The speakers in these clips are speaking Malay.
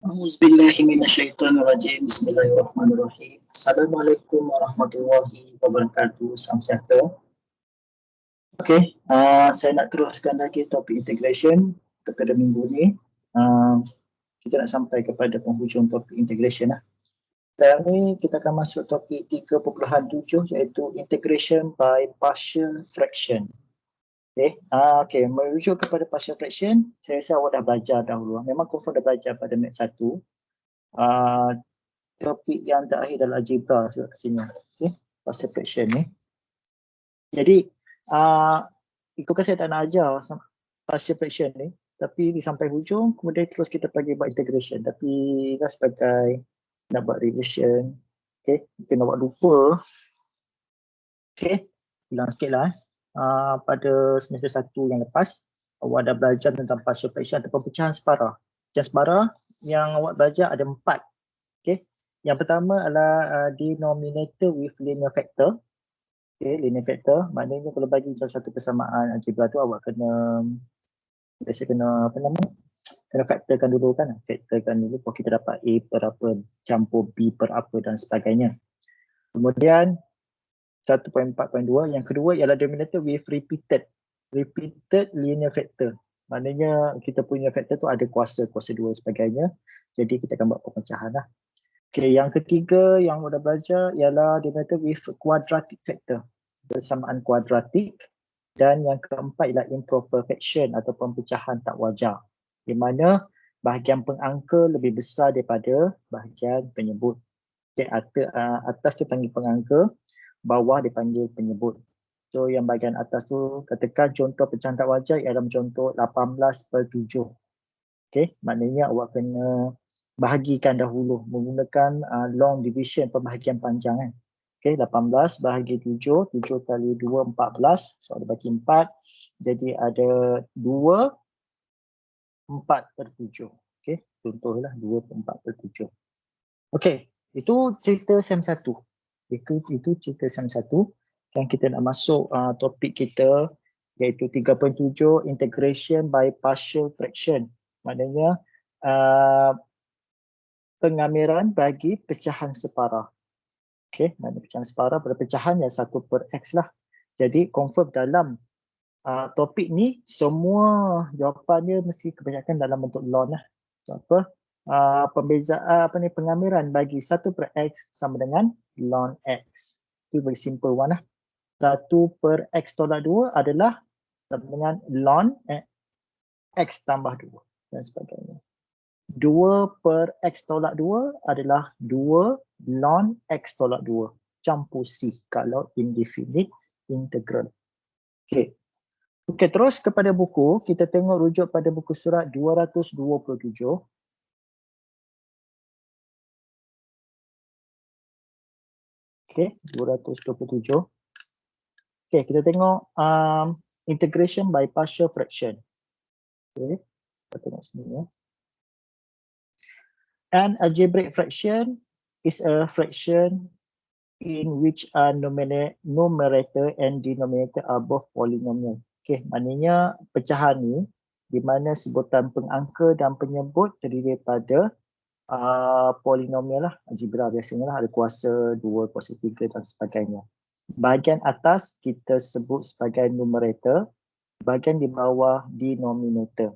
Auzubillahiminasyaitonirrajim. Bismillahirrahmanirrahim. Assalamualaikum warahmatullahi wabarakatuh. Salam sejahtera. Okey, saya nak teruskan lagi topik integration kepada minggu ni. Kita nak sampai kepada penghujung topik integration lah. Sekarang ni kita akan masuk topik 3.7 iaitu integration by partial fraction. Okey, merujuk kepada partial fraction, saya rasa awak dah belajar dahulu. Memang confirm dah belajar pada mat 1. Topik yang terakhir adalah algebra kat sini. Okey, partial fraction ni. Jadi ikutkan saya tak nak ajar partial fraction ni, tapi sampai hujung kemudian terus kita pergi buat integration. Tapi kan sebagai nak buat revision, okey, mungkin awak lupa. Okey, ulang sikit lah. Pada semester 1 yang lepas, awak dah belajar tentang partial fraction ataupun pecahan separa. Pecahan separa yang awak belajar ada 4. Okay. Yang pertama adalah denominator with linear factor. Okay, linear factor maknanya kalau bagi salah satu persamaan algebra tu awak kena kena factorkan dulu kan. Factorkan dulu kalau kita dapat A per apa campur B per apa dan sebagainya. Kemudian 1.4.2 yang kedua ialah denominator with repeated linear factor. Maknanya kita punya factor tu ada kuasa 2 sebagainya. Jadi kita akan buat pemecahan lah. Okay, yang ketiga yang mudah belajar ialah denominator with quadratic factor, persamaan kuadratik. Dan yang keempat ialah improper fraction atau pecahan tak wajar, di mana bahagian pengangka lebih besar daripada bahagian penyebut. Okay, atas tu panggil pengangka, bawah dipanggil penyebut. So yang bahagian atas tu katakan contoh pecahan tak wajar ialah contoh 18/7. Okay, maknanya awak kena bahagikan dahulu menggunakan long division, pembahagian panjang kan. Okay, 18 bahagi 7, 7 kali 2 14, so ada bagi 4, jadi ada 2 4/7. Okay, contohlah 2 4/7. Okay, itu cerita SEM 1. Itu cerita SEM 1 yang kita nak masuk topik kita iaitu 3.7 integration by partial fraction. Maknanya pengamiran bagi pecahan separa. Okey, maknanya pecahan separa pada pecahan yang 1/x lah. Jadi confirm dalam topik ni semua jawapannya mesti kebanyakan dalam bentuk ln lah. So, pembezaan pengamiran bagi 1/x sama dengan ln x. Itu very simple one lah. 1/x tolak 2 adalah sama dengan ln x tambah 2 dan sebagainya. 2/x tolak 2 adalah 2 ln x tolak 2 campur c kalau indefinite integral. Okey. Okey, terus kepada buku, kita tengok rujuk pada buku surat 227. Okey, 227. Okey, kita tengok integration by partial fraction. Okey, kita tengok sini ya. An algebraic fraction is a fraction in which a numerator and denominator are both polynomial. Okey, maknanya pecahan ni di mana sebutan pengangka dan penyebut terdiri daripada polinomial lah, algebra biasanya lah, ada kuasa 2, kuasa 3 dan sebagainya. Bahagian atas kita sebut sebagai numerator, bahagian di bawah denominator.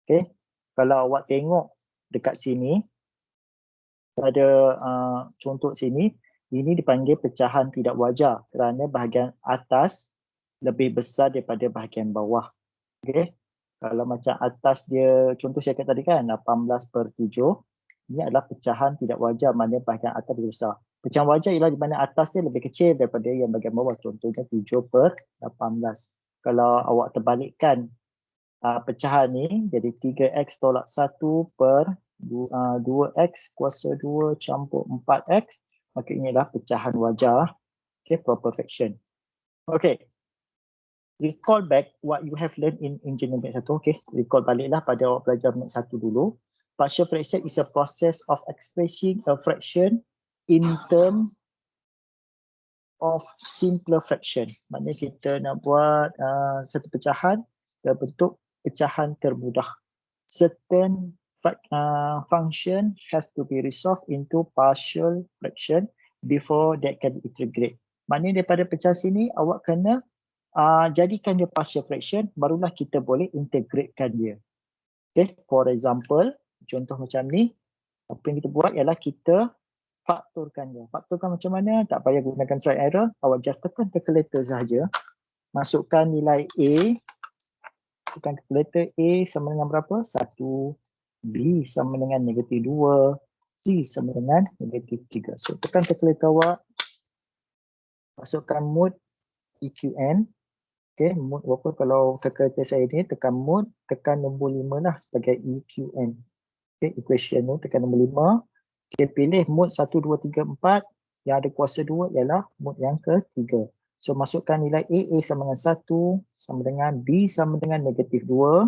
Okey, kalau awak tengok dekat sini pada contoh sini, ini dipanggil pecahan tidak wajar kerana bahagian atas lebih besar daripada bahagian bawah. Okey, kalau macam atas dia, contoh saya kata tadi kan 18/7, ini adalah pecahan tidak wajar, maknanya bahagian atas lebih besar. Pecahan wajar ialah di mana atas dia lebih kecil daripada yang bahagian bawah, contohnya 7/18. Kalau awak terbalikkan pecahan ni jadi 3x tolak 1/2x kuasa 2 campur 4x, maka ini adalah pecahan wajar. Okay, proper fraction. Okay, recall back what you have learned in engineering mat 1. Okay, recall baliklah pada awak belajar mat 1 dulu. Partial fraction is a process of expressing a fraction in terms of simpler fraction. Maknanya kita nak buat satu pecahan dalam bentuk pecahan termudah. Certain function has to be resolved into partial fraction before that can be integrate. Maknanya daripada pecahan sini awak kena jadikan dia partial fraction, barulah kita boleh integratekan dia. Okay, for example, contoh macam ni, apa yang kita buat ialah kita faktorkan dia. Faktorkan macam mana? Tak payah gunakan try error, awak just tekan calculator sahaja. Masukkan nilai A, tekan calculator, A sama dengan berapa? 1, B sama dengan negatif 2, C sama dengan negatif 3. So tekan calculator awak, masukkan mode EQN. Okay, mode berapa kalau calculator saya ni, tekan mode, tekan nombor 5 lah sebagai EQN. Okay, equation tu tekan nombor 5. Okay, pilih mode 1, 2, 3, 4. Yang ada kuasa 2 ialah mode yang ketiga. So masukkan nilai A sama dengan 1, sama dengan B sama dengan negatif 2,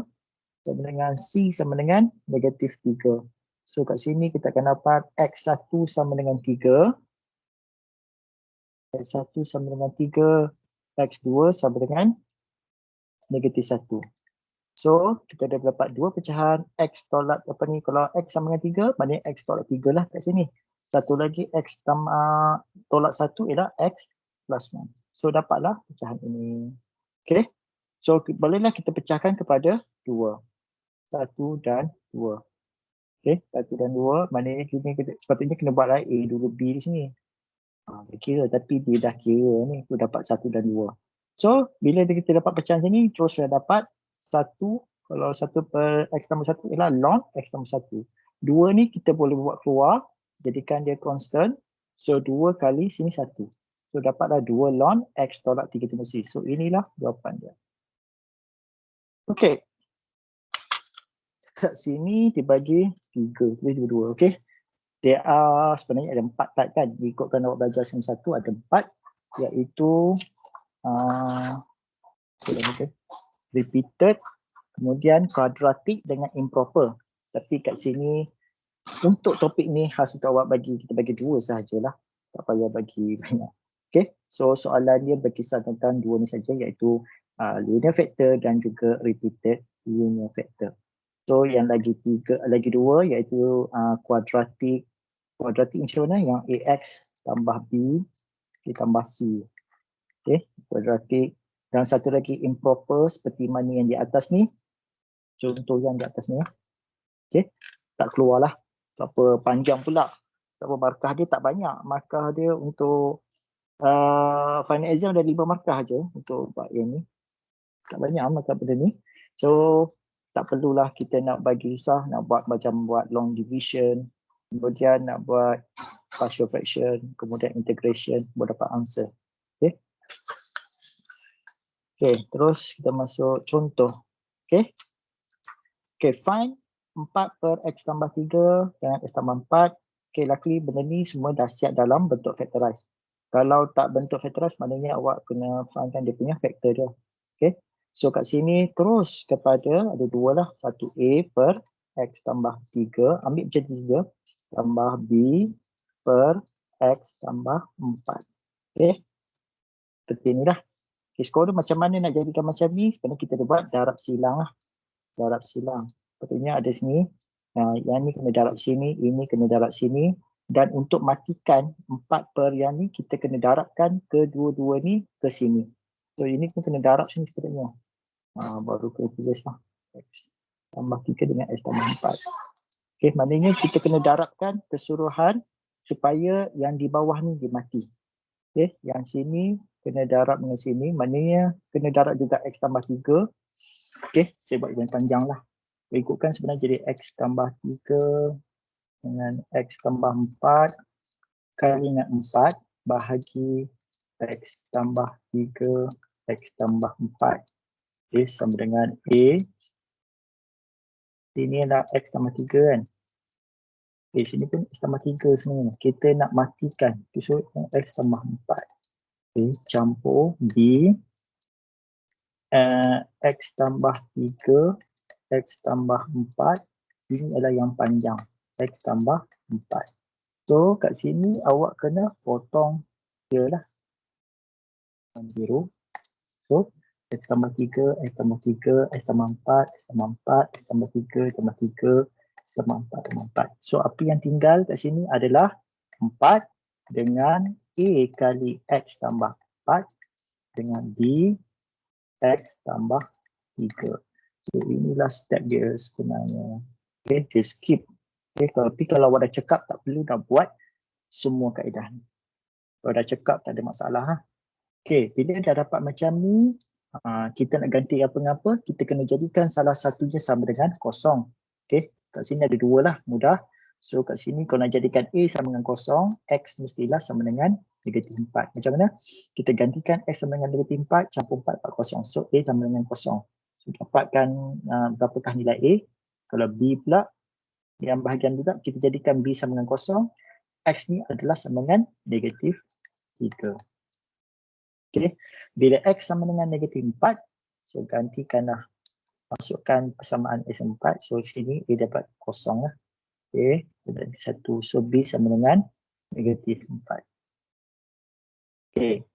sama dengan C sama dengan negatif 3. So kat sini kita akan dapat X1 sama dengan 3. X1 sama dengan 3. X2 sama dengan negatif 1. So kita dah dapat dua pecahan. X tolak apa ni, kalau X sama dengan 3, maknanya X tolak 3 lah kat sini. Satu lagi X tolak 1 ialah X plus 1. So dapatlah pecahan ini. Okay. So bolehlah kita pecahkan kepada 2. 1 dan 2. Okay, 1 dan 2. Maknanya kita sepatutnya kena buat A dulu B di sini. Dia kira, tapi dia dah kira ni. Dia dapat 1 dan 2. So bila kita dapat pecahan sini, terus dah dapat 1. Kalau 1 per X tambah 1 ialah ln X tambah 1. 2 ni kita boleh buat keluar. Jadikan dia constant. So 2 kali sini 1. So dapatlah 2 ln X tolak 3 tambah C. So inilah jawapan dia. Okay. Kat sini dibagi 3. Boleh 2. Okay. Dia sebenarnya ada 4 type kan. Ikutkan awak belajar sem 1 ada 4. Iaitu repeated, kemudian quadratic dengan improper. Tapi kat sini untuk topik ni khas untuk awak kita bagi 2 sahajalah. Tak payah bagi banyak. Okay. So soalan dia berkisar tentang 2 ni saja, iaitu linear factor dan juga repeated linear factor. So yang lagi 2 iaitu quadratic. Quadratic macam mana? Yang AX tambah B ditambah C. Okay, quadratic. Dan satu lagi improper seperti mana yang di atas ni. Contoh yang di atas ni. Okay, tak keluarlah. Apa panjang pula. Apa markah dia tak banyak. Markah dia untuk final exam ada 5 markah aja untuk buat yang ni. Tak banyak markah benda ni. So tak perlulah kita nak bagi susah, nak buat macam buat long division, kemudian nak buat partial fraction, kemudian integration, buat dapat answer. Okay. Okay, terus kita masuk contoh. Okay. Okay, find 4 per X tambah 3 dengan X tambah 4. Okay, luckily benda ni semua dah siap dalam bentuk factorize. Kalau tak bentuk factorize, maknanya awak kena findkan dia punya factor dia. Okay. So kat sini terus kepada ada 2 lah. 1A per X tambah 3. Ambil jadi 3. Tambah B per X tambah 4. Okay. Seperti ni lah. Okay, skor macam mana nak jadikan macam ni? Sebenarnya kita buat darab silang lah. Darab silang. Sepatutnya ada sini. Yang ni kena darab sini. Ini kena darab sini. Dan untuk matikan 4 per yang ni, kita kena darabkan kedua-dua ni ke sini. So ini pun kena darab sini sepatutnya. Baru kena tulis lah. X tambah 3 dengan X tambah 4. Okay, maknanya kita kena darabkan keseluruhan supaya yang di bawah ni dia mati. Okay, yang sini kena darab dengan sini. Maknanya kena darab juga X tambah 3. Okay, saya buat yang panjang lah. Ikutkan sebenarnya jadi X tambah 3 dengan X tambah 4 kali dengan 4 bahagi X tambah 3 X tambah 4. Okay, sama dengan A. Sini adalah X tambah 3 kan. Okay, sini pun X tambah 3 sebenarnya. Kita nak matikan. So, X tambah 4. Okay, campur B. X tambah 3 X tambah 4. Ini adalah yang panjang. X tambah 4. So, kat sini awak kena potong dia lah. 0. So, X tambah 3, X tambah 3, X tambah 4, X tambah 4, X tambah 3, X tambah 3, sama 4. So apa yang tinggal kat sini adalah 4 dengan A kali X tambah 4 dengan B X tambah 3. So inilah step dia sebenarnya. Okay, dia skip. Okay, tapi kalau awak dah cakap tak perlu nak buat semua kaedah ni. Kalau dah cakap tak ada masalah. Okay, bila dah dapat macam ni, kita nak ganti apa-apa, kita kena jadikan salah satunya sama dengan kosong. Okay, kat sini ada dua lah, mudah. So kat sini kalau nak jadikan A sama dengan kosong, X mestilah sama dengan negatif 4. Macam mana? Kita gantikan X sama dengan negatif 4, campur 4, 4 kosong. So A sama dengan kosong. So dapatkan berapakah nilai A. Kalau B pula, yang bahagian juga kita jadikan B sama dengan kosong. X ni adalah sama dengan negatif 3. Okay. Bila X sama dengan negatif 4, so gantikanlah, masukkan persamaan S4. So sini A dapat kosong lah. Okay, jadi 1. So B sama dengan negatif 4. Okay.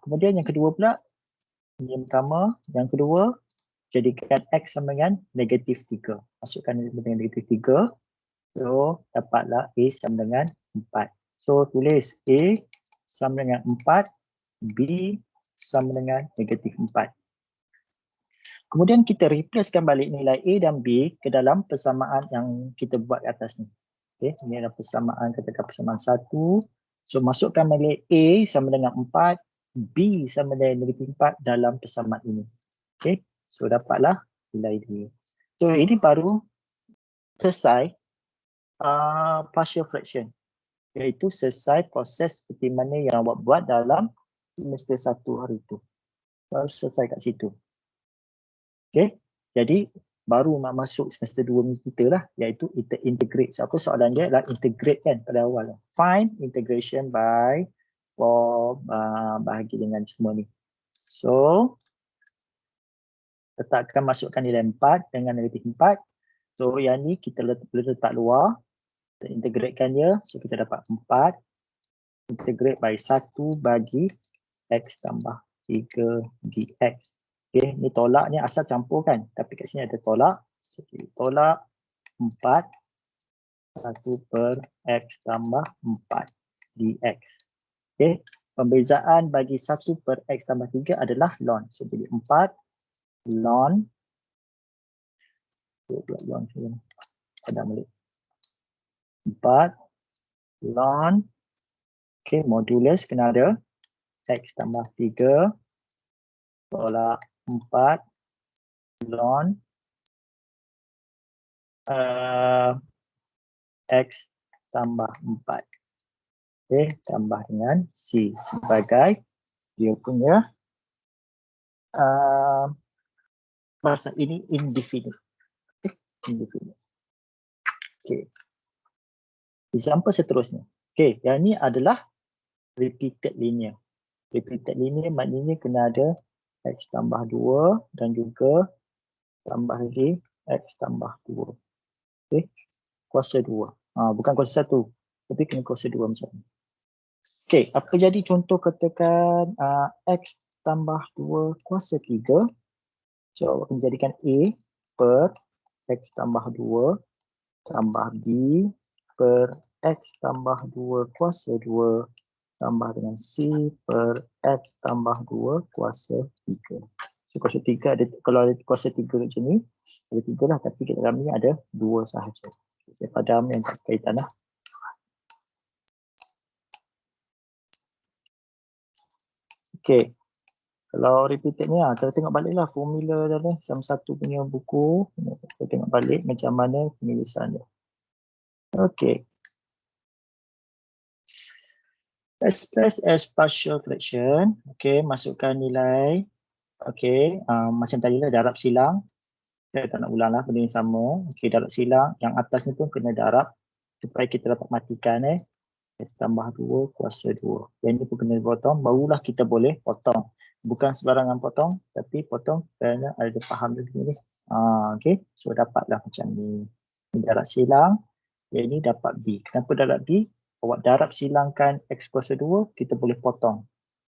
Kemudian yang kedua pula, yang pertama, yang kedua, jadikan X sama dengan negatif 3. Masukkan dengan negatif 3. So dapatlah A sama dengan 4. So tulis A sama dengan 4, B sama dengan negatif 4. Kemudian kita replacekan balik nilai A dan B ke dalam persamaan yang kita buat di atas ni. Okay, ini adalah persamaan, katakan persamaan 1. So masukkan balik A sama dengan 4, B sama dengan negatif 4 dalam persamaan ini. Okay, so dapatlah nilai dia. So ini baru selesai partial fraction. Iaitu selesai proses seperti mana yang awak buat dalam semester 1 hari itu. Baru selesai kat situ. Okay, jadi baru nak masuk semester 2 ni kita lah, iaitu integrate. So apa soalan dia adalah integrate kan pada awal. Find integration by bahagi dengan semua ni. So letakkan, masukkan nilai 4 dengan negatif 4. So yang ni kita letak luar. Kita integratekan dia. So kita dapat 4. Integrate by 1 bagi X tambah 3 dx. Okay, ni tolak ni asal campur kan. Tapi kat sini ada tolak. So kita tolak 4. 1 per X tambah 4 dx. Okay, pembezaan bagi 1 per X tambah 3 adalah ln. So jadi 4 ln. Ln ada balik. 4 ln. Okay, modulus kena ada. X tambah 3 tolak 4 ln X tambah 4. Okay, tambah dengan C sebagai dia punya bahasa ini indefinite. Indefinite. Okay. Example seterusnya. Okay, yang ni adalah repeated linear. Repeated linear maknanya kena ada X tambah 2 dan juga tambah lagi X tambah 2. Okay, kuasa 2. Bukan kuasa 1, tapi kena kuasa 2 macam ni. Okay, apa jadi contoh katakan X tambah 2 kuasa 3. So, akan jadikan A per X tambah 2 tambah B per X tambah 2 kuasa 2 tambah dengan C per X tambah 2 kuasa 3. So, kuasa 3 ada, kalau ada kuasa 3 macam ni, ada 3 lah, tapi kat dalam ni ada 2 sahaja. Saya padam yang tak kaitan lah. Okay, kalau repeated ni kita tengok balik lah formula dah ni, sama satu punya buku. Kita tengok balik macam mana penulisan dia. Okay. Express as partial fraction. Okay, masukkan nilai. Okay, macam tadi lah darab silang. Saya tak nak ulang lah, benda yang sama. Okay, darab silang. Yang atas ni pun kena darab supaya kita dapat matikan X tambah 2 kuasa 2. Yang ni pun kena potong, barulah kita boleh potong. Bukan sebarangan potong, tapi potong kerana ada faham dulu ni. Okay, so dapatlah macam ni. Ini darab silang, yang ini dapat B. Kenapa darab B? Awak darab silangkan X kuasa 2, kita boleh potong.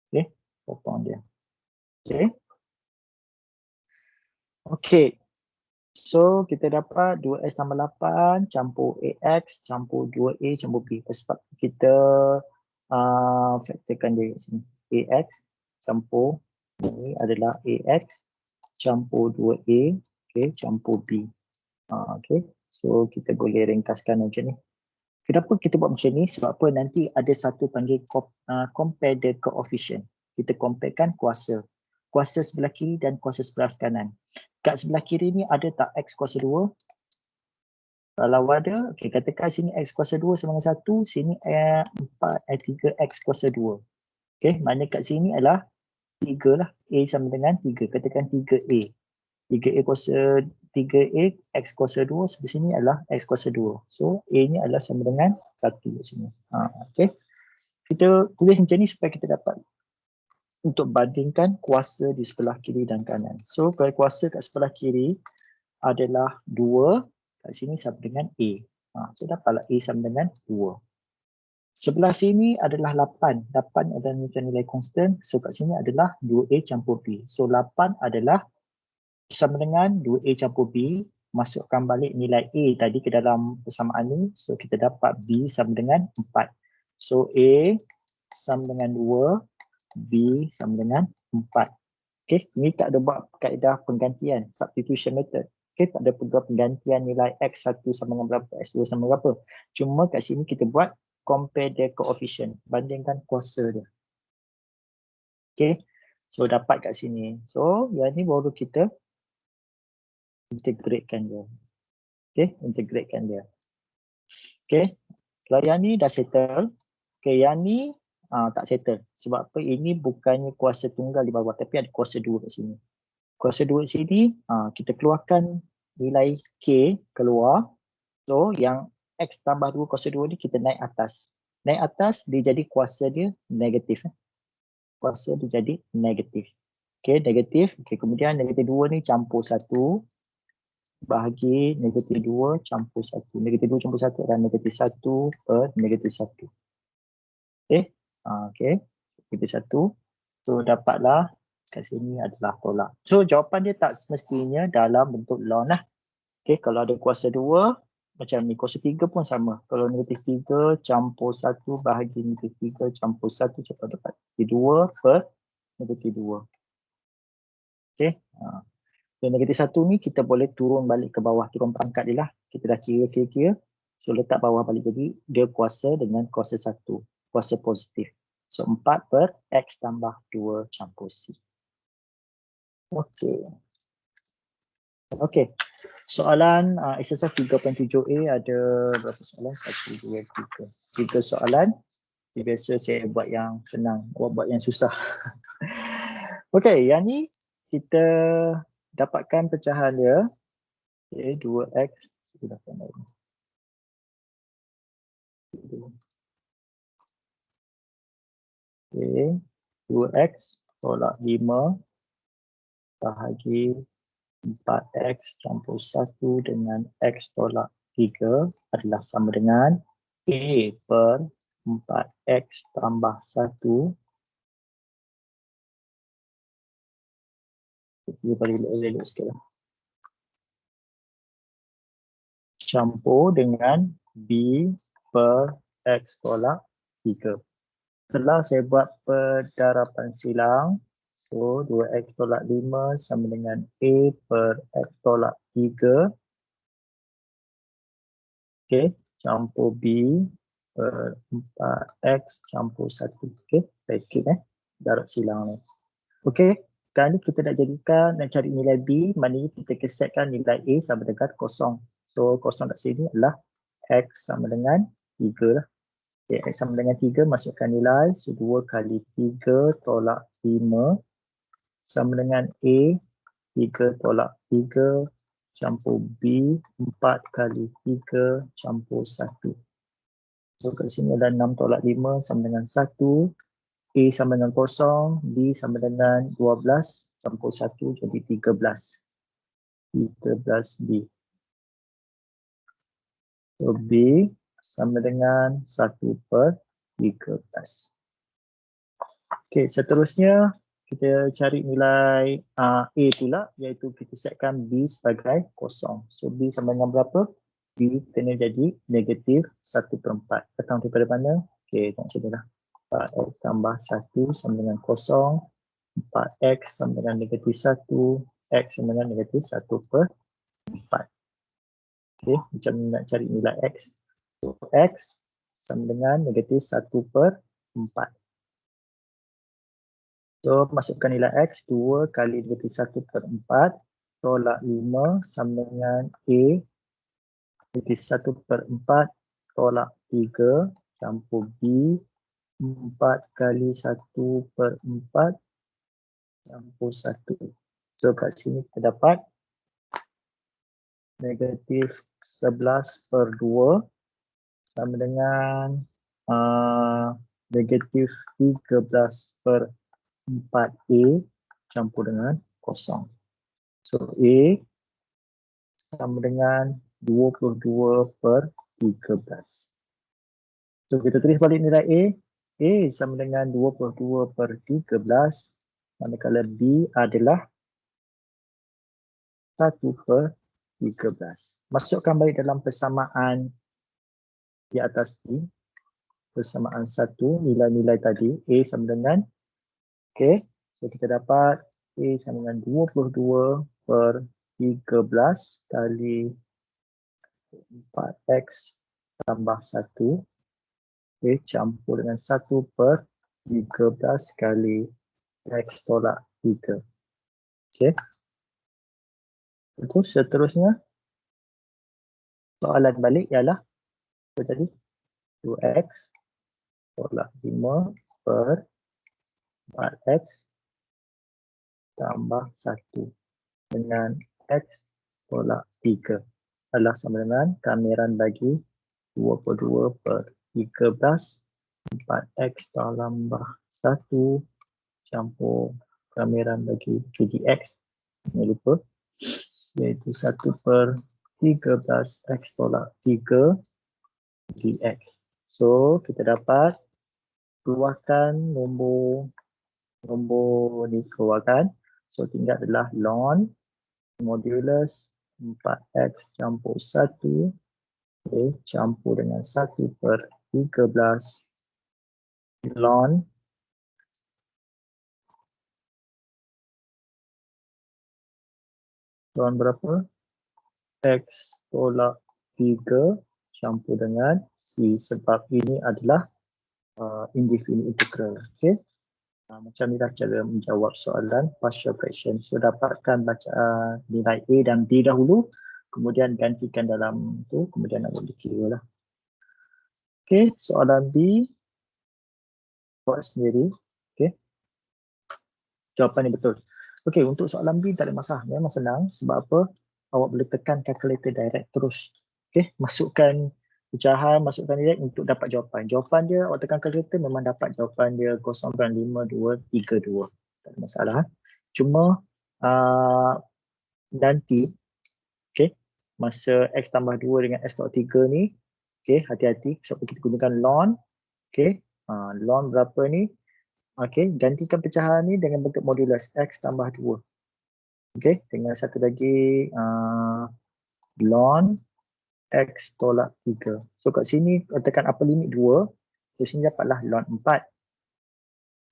Okay, potong dia. Okay. Okay. So kita dapat 2x tambah 8 campur AX campur 2A campur B. Sebab kita faktorkan dia kat sini. AX campur ini adalah AX campur 2A campur B. Okay. So kita boleh ringkaskan macam ni. Kenapa kita buat macam ni? Sebab apa? Nanti ada satu panggil compare the coefficient. Kita comparekan kuasa. Kuasa sebelah kiri dan kuasa sebelah kanan. Kat sebelah kiri ni ada tak X kuasa 2? Kalau ada, okay, katakan sini X kuasa 2 sama dengan 1, sini 3X kuasa 2. Okay, mana kat sini adalah 3 lah. A sama dengan 3. Katakan 3A. 3A kuasa 3A, X kuasa 2, sebelah sini adalah X kuasa 2. So, A ni adalah sama dengan 1 kat sini. Okay. Kita tulis macam ni supaya kita dapat untuk bandingkan kuasa di sebelah kiri dan kanan. So, kalau kuasa kat sebelah kiri adalah 2, kat sini sama dengan A. So, dapatlah A sama dengan 2. Sebelah sini adalah 8. 8 adalah nilai constant. So, kat sini adalah 2A campur B. So, 8 adalah sama dengan 2A campur B, masukkan balik nilai A tadi ke dalam persamaan ni. So kita dapat B sama dengan 4. So A sama dengan 2, B sama dengan 4. Okay, ni tak ada buat kaedah penggantian, substitution method. Okay, tak ada penggantian nilai X1 sama dengan berapa, X2 sama dengan berapa. Cuma kat sini kita buat compare the coefficient, bandingkan kuasa dia. Okay, so dapat kat sini. So yang ni baru kita integratekan dia. Okay, integratekan dia. Okay, kalau yang ni dah settle. Okay, yang ni tak settle. Sebab apa? Ini bukannya kuasa tunggal di bawah, tapi ada kuasa 2 kat sini. Kuasa 2 kat sini, kita keluarkan nilai K keluar. So, yang X tambah 2 kuasa 2 ni kita naik atas. Naik atas, dia jadi kuasa dia negatif. Kuasa dia jadi negatif. Okay, negatif. Okay, kemudian negatif 2 ni campur 1. Bahagi negatif 2 campur 1. Negatif 2 campur 1 adalah negatif 1 per negatif 1. Okay. Okay. Negatif 1. So dapatlah kat sini adalah tolak. So jawapan dia tak semestinya dalam bentuk ln lah. Okay. Kalau ada kuasa 2 macam ni. Kuasa 3 pun sama. Kalau negatif 3 campur 1 bahagi negatif 3 campur 1 cepat dapat. Negatif 2 per negatif 2. Okay. So negatif 1 ni kita boleh turun balik ke bawah, turun pangkat dia lah. Kita dah kira. So letak bawah balik, jadi dia kuasa dengan kuasa 1, kuasa positif. So 4 per X tambah 2 campur C. Okay. Okay. Soalan exercise 3.7a ada berapa soalan? 1, 2, 3. 3 soalan. Biasa saya buat yang senang, buat yang susah. Okay, yang ni kita dapatkan pecahan dia. Okay, 2x. Okay, 2x tolak 5 bahagi 4x campur 1 dengan x tolak 3 adalah sama dengan A per 4x tambah 1. Kita boleh elok-elok sikit lah. Campur dengan B per X tolak 3. Setelah saya buat pendarapan silang, so 2X tolak 5 sama dengan A per X tolak 3. Okay, campur B per 4X campur 1. Okay, saya skip darab silang ni. Okay, kali kita nak jadikan, nak cari nilai B, maknanya kita kesetkan nilai A sama dengan 0. So, 0 kat sini adalah X sama dengan 3 lah. Okay, X sama dengan 3, masukkan nilai. So, 2 kali 3 tolak 5 sama dengan A, 3 tolak 3 campur B, 4 kali 3 campur 1. So, kat sini ada 6 tolak 5 sama dengan 1. A sama dengan 0, B sama dengan 12, campur 1 jadi 13. 13B. So B sama dengan 1 per 13. Okay, seterusnya kita cari nilai A pula, iaitu kita setkan B sebagai kosong. So B sama dengan berapa? B kena jadi negatif 1/4. Datang daripada mana? Okey, tengok sini lah. 4x tambah 1 sama dengan kosong. 4x sama dengan negatif 1. X sama dengan negatif 1/4. Okey, macam nak cari nilai X. So X sama dengan negatif 1/4. So, masukkan nilai X, 2 kali negatif 1/4, tolak 5 sama dengan A, negatif 1/4, tolak 3, campur B, 4 kali 1/4, campur 1. So, kat sini kita dapat negatif 11/2 sama dengan negatif 13/4A campur dengan kosong. So A sama dengan 22/13. So kita tulis balik nilai A. A sama dengan 22/13. Manakala B adalah 1/13. Masukkan balik dalam persamaan di atas ni. Persamaan 1, nilai-nilai tadi. A sama dengan, okey. So kita dapat A sama dengan 22/13 kali 4x tambah 1. Okay, campur dengan 1/13 kali x tolak 3. Okay. Terus seterusnya, soalan balik ialah apa tadi? 2x tolak 5 per 4x tambah 1 dengan x tolak 3 adalah sama dengan kamiran bagi 22/13, 4x tambah 1 campur kamiran bagi dx, jangan lupa, iaitu 1/13 x tolak 3 dx. So kita dapat keluarkan nombor ni keluarkan. So tinggal adalah ln modulus 4x campur 1, okay, campur dengan 1/13 ln berapa? X tolak 3 campur dengan C, sebab ini adalah indefinite integral. Okay. Macam inilah cara menjawab soalan partial fraction. So dapatkan nilai A dan B dahulu, kemudian gantikan dalam tu, kemudian nak boleh kira lah. Okay, soalan B buat sendiri. Okay. Jawapan ni betul. Okay, untuk soalan B tak ada masalah. Memang senang. Sebab apa? Awak boleh tekan calculator direct terus. Okay, masukkan pecahan, masukkan direct untuk dapat jawapan. Jawapan dia, awak tekan calculator memang dapat jawapan dia 0.5232. Tak ada masalah. Cuma nanti, okay, masa X tambah 2 dengan X tolak 3 ni, okay, hati-hati sebab kita gunakan ln. Okay, ln berapa ni? Okay, gantikan pecahan ni dengan bentuk modulus X tambah 2. Okay, dengan satu lagi ln X tolak 3. So kat sini tekan upper limit 2. So sini dapatlah ln 4.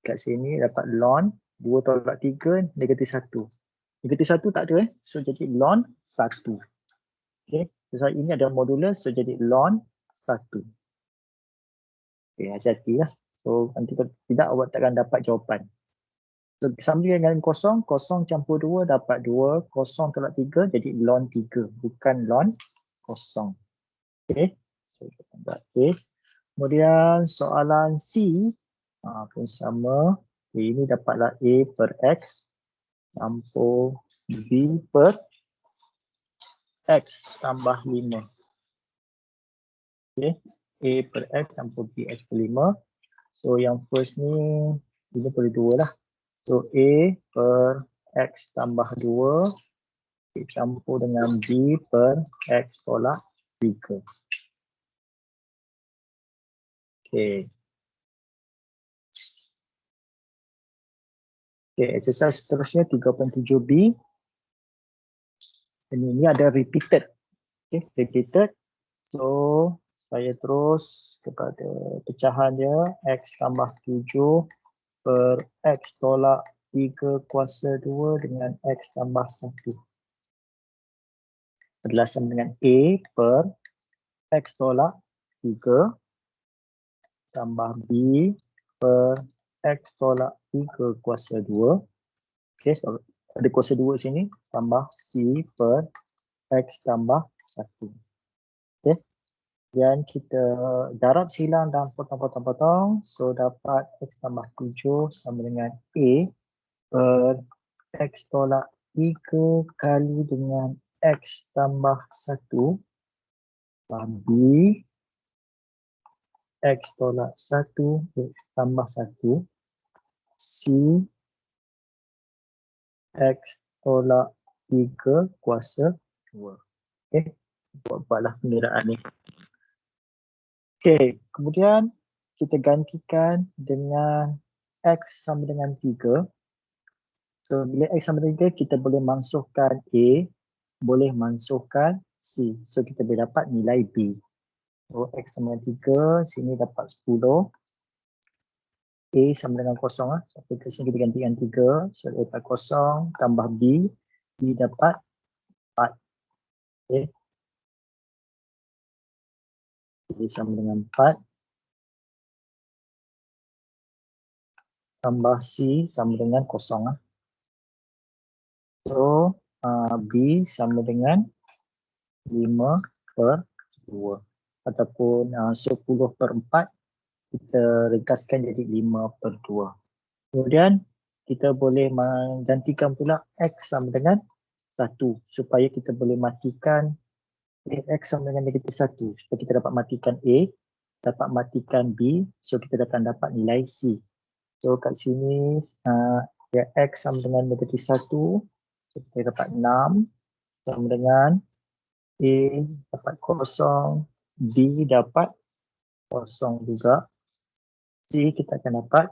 Kat sini dapat ln 2 tolak 3 negatif 1. Negatif 1 tak ada So jadi ln 1. Okay, so ini ada modulus, so jadi ln 1. Okay, hati-hati lah. So nanti kalau tidak awak takkan dapat jawapan. So sambung dengan kosong, kosong campur 2 dapat 2, kosong tolak 3 jadi ln 3, bukan ln kosong. Okay, so kita tambah A. Kemudian soalan C pun sama. Okay, ini dapatlah A per X campur B per X tambah 5. Okay, A per X campur B X per 5. So yang first ni, ini per 2 lah. So A per X tambah 2 campur dengan B per X tolak 3. Okay. Okay, exercise seterusnya 3.7b. Ini ada repeated. Okay, repeated. So, saya terus kepada pecahan dia. X tambah 7 per X tolak 3 kuasa 2 dengan X tambah 1. Adalah sama dengan A per X tolak 3 tambah B per X tolak 3 kuasa 2. Okay, so ada kuasa 2 sini. Tambah C per X tambah 1. Okay. Dan kita darab silang dan potong-potong-potong. So dapat X tambah 7 sama dengan A per X tolak 3 kali dengan X tambah 1 tambah B X tolak 1 X tambah 1 C X tolak 3 kuasa 2. Okay, buatlah pengiraan ni. Okay, kemudian kita gantikan dengan X sama dengan 3. So, bila X sama dengan 3, kita boleh masukkan A, boleh masukkan C. So, kita boleh dapat nilai B. So, X sama dengan 3, sini dapat 10. A sama dengan 0. So, kita sini kita gantikan 3. So, dapat 0 tambah B. B dapat 4. Okay. A sama dengan 4. Tambah C sama dengan 0. So, B sama dengan 5 per 2. Ataupun 10 per 4. Kita ringkaskan jadi 5 per 2. Kemudian, kita boleh menggantikan pula X sama dengan 1. Supaya kita boleh matikan X sama dengan negatif 1. Supaya kita dapat matikan A, dapat matikan B. So, kita akan dapat nilai C. So, kat sini, X sama dengan negatif 1. So, kita dapat 6 sama dengan A dapat 0. B dapat 0 juga. C kita akan dapat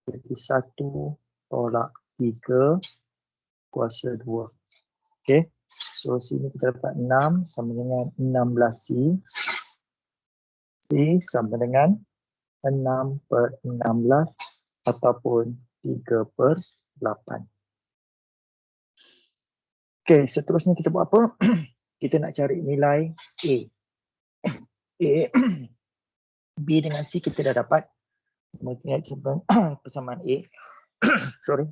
negatif 1 tolak 3 kuasa 2. Okay. So, sini kita dapat 6 sama dengan 16C. C sama dengan 6 per 16 ataupun 3 per 8. Okay, seterusnya kita buat apa? Kita nak cari nilai A. A B dengan C kita dah dapat. Persamaan A. Sorry.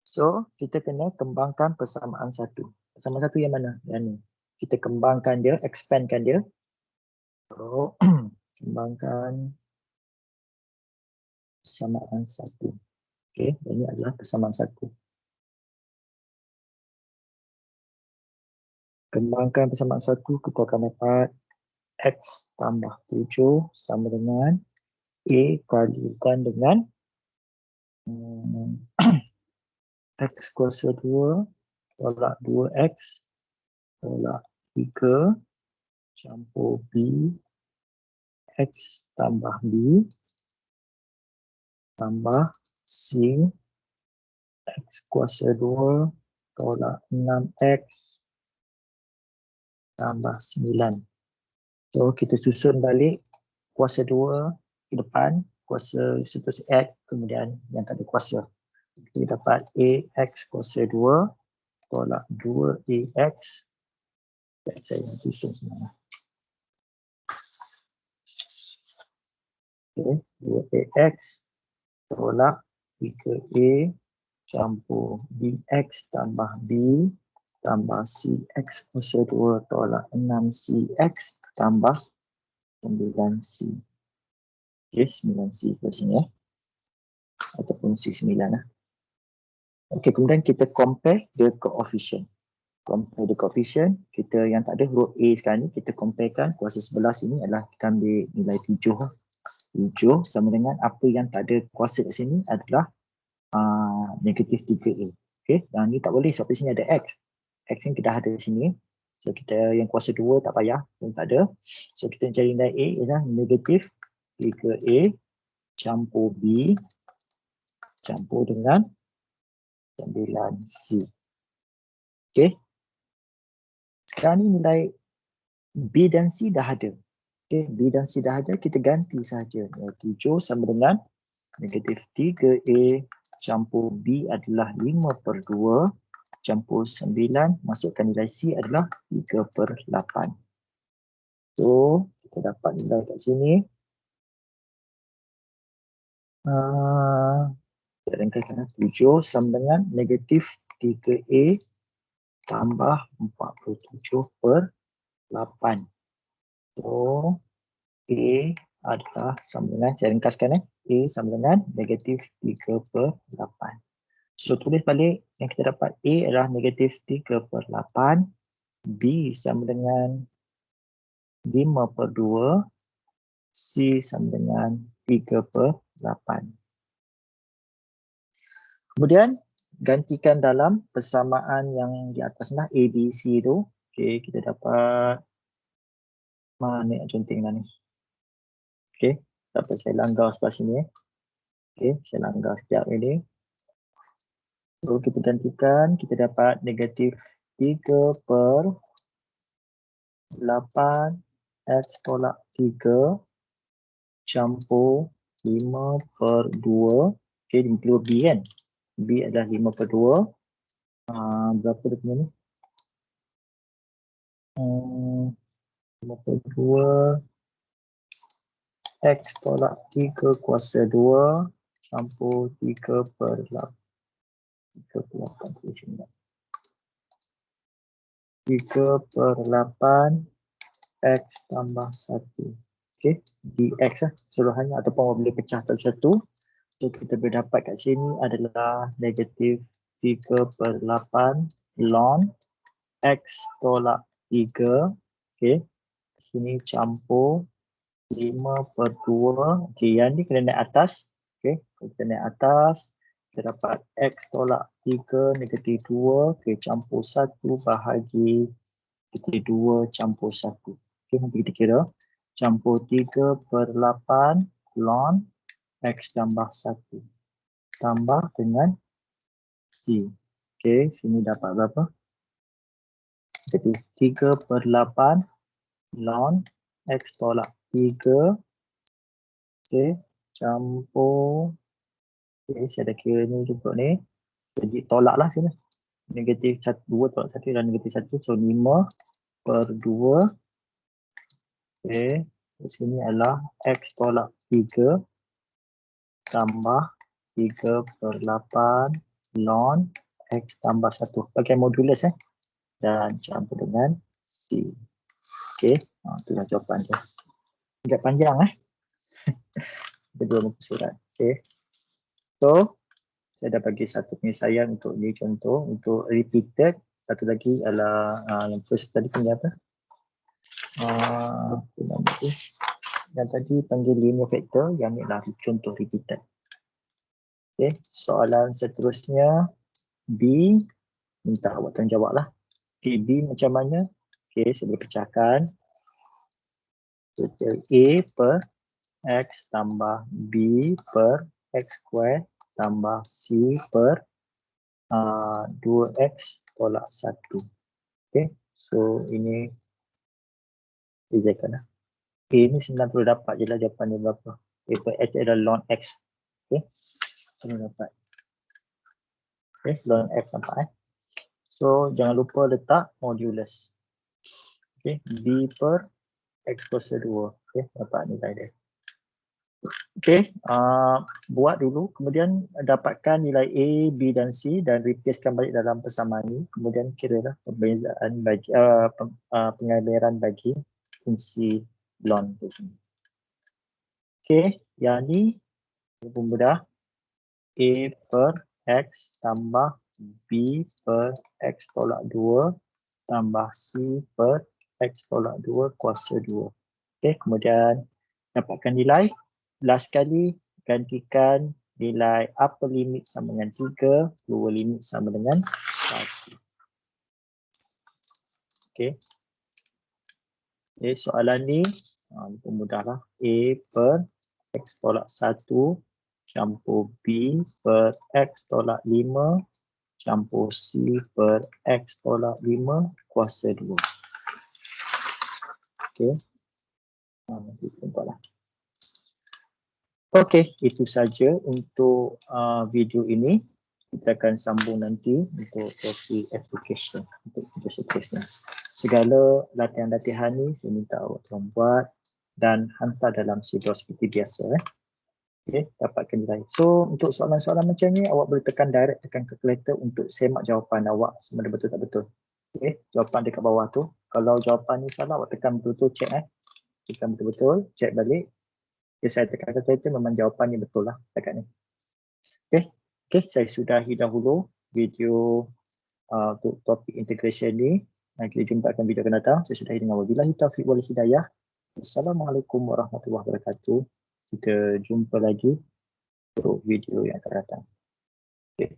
So, kita kena kembangkan persamaan satu. Persamaan satu yang mana? Yang ni. Kita kembangkan dia, expandkan dia. So, kembangkan persamaan satu. Okay, ini adalah persamaan satu. Kembangkan persamaan satu, kita akan dapat X tambah 7 sama dengan A kalikan dengan X kuasa 2 tolak 2X tolak 3 campur B X tambah B tambah C X kuasa 2 tolak 6X tambah 9. So, kita susun balik kuasa 2 ke depan, kuasa seterusnya X, kemudian yang tak ada kuasa. Kita dapat AX kuasa 2 tolak 2AX. Saya yang susun sebenarnya. Okay, 2AX tolak 3A campur BX tambah B tambah CX kuasa 2 tolak 6CX tambah 9C. Okay, 9C kat sini ya. Ataupun C9 lah. Okay, kemudian kita compare the coefficient. Compare the coefficient. Kita yang tak ada huruf A sekarang ni, kita comparekan kuasa sebelah sini adalah kita ambil nilai 7. 7 sama dengan apa yang tak ada kuasa kat sini adalah negatif 3A. Okay, yang ni tak boleh sebab di sini ada X. X ni kita ada di sini. So, kita yang kuasa 2 tak payah, yang tak ada. So, kita cari nilai A ialah negatif 3A campur B campur dengan 9C. Okey. Sekarang ni nilai B dan C dah ada. Okey, B dan C dah ada, kita ganti saja. 7 sama dengan negatif 3A campur B adalah 5/2 campur 9, masukkan nilai C adalah 3/8. So, kita dapat nilai kat sini. Kita ringkaskan 7 sama dengan negatif 3A tambah 47/8. So, A adalah sama dengan, saya ringkaskan A sama dengan negatif 3/8. So, tulis balik yang kita dapat A adalah negatif 3/8, B sama dengan 5/2, C sama dengan 3/8. Kemudian, gantikan dalam persamaan yang di atas lah, A, B, C tu. Okey, kita dapat, mana nak conteng lah ni. Okey, dapat saya langgar sebelah sini. Okey, saya langgar sekejap ini. So, kita gantikan, kita dapat negatif 3/8 X tolak 3 campur 5/2. Okey, include B kan. B adalah 5/2. Berapa dia punya ni? 5/2 X tolak 3 kuasa 2 campur 3/8. 3/8 X tambah 1. Okey, dx lah seluruhannya ataupun boleh pecah satu-satu. So, kita boleh dapat kat sini adalah negatif 3/8 ln X tolak 3. Okey, sini campur 5/2. Okey, yang ni kena naik atas. Okey, kita naik atas. Kita dapat X tolak 3 negatif 2. Okey, campur 1 bahagi negatif 2 campur 1. Okey, nanti kita kira. Campur 3/8 ln X tambah 1. Tambah dengan C. Okey, sini dapat berapa? Jadi 3/8 ln X tolak 3. Okey, campur. Okey, saya dah kira ni juga ni. Jadi tolak lah sini. Negatif 1, 2 tolak 1 dan negatif 1. So 5/2. Okey, di sini adalah X tolak 3 tambah 3/8 ln X tambah 1. Pakai modulus dan campur dengan C. Okey, itulah jawapan dia. Agak panjang kedua muka surat. Okey. So, saya dah bagi satu penyelesaian untuk ni contoh. Untuk repeated, satu lagi adalah yang first tadi panggil apa? Yang tadi panggil linear factor, yang ni adalah contoh repeated. Okey, soalan seterusnya B, minta awak tanggungjawab lah. Okay, B macam mana? Okay, saya boleh pecahkan. Total A per X tambah B per X square tambah C per 2X tolak 1. Okay, so ini dijakan lah. Okay, ini senang perlu dapat je lah jawapan dia berapa. A per X adalah ln X. Okay, perlu dapat. Okay, ln X nampak So, jangan lupa letak modulus. Okay, B per X kuasa 2. Okay, dapat nilai dia. Okay, buat dulu. Kemudian dapatkan nilai A, B dan C dan replacekan balik dalam persamaan ini. Kemudian kira lah perbezaan bagi, pengambilan bagi fungsi ln di sini. Okay, yang ni pun mudah. A per X tambah B per X tolak 2 tambah C per X tolak 2 kuasa 2. Okay, kemudian dapatkan nilai. Last kali gantikan nilai upper limit sama dengan 3, lower limit sama dengan 1. Okay. Soalan ni pun mudahlah. A per X tolak 1 campur B per X tolak 5 campur C per X tolak 5 kuasa 2. Okey. Nanti tumpahlah. Okey, itu saja untuk video ini. Kita akan sambung nanti untuk topik application untuk video seterusnya. Segala latihan-latihan ni saya minta awak buat dan hantar dalam sidor seperti biasa. Okey, dapatkan nilai. So, untuk soalan-soalan macam ni, awak boleh tekan direct, tekan calculator untuk semak jawapan awak sama ada betul tak betul. Okey, jawapan dekat bawah tu. Kalau jawapan ni salah, awak tekan betul-betul check Tekan betul-betul, check balik. Okay, saya tekan calculator, memang jawapan ni betul lah dekat ni. Okey, saya sudahi dahulu video untuk topik integration ni. Kita jumpa akan video akan datang. Saya sudahi dengan wabillahi taufiq wal hidayah. Assalamualaikum warahmatullahi wabarakatuh. Kita jumpa lagi untuk video yang akan datang. Okay.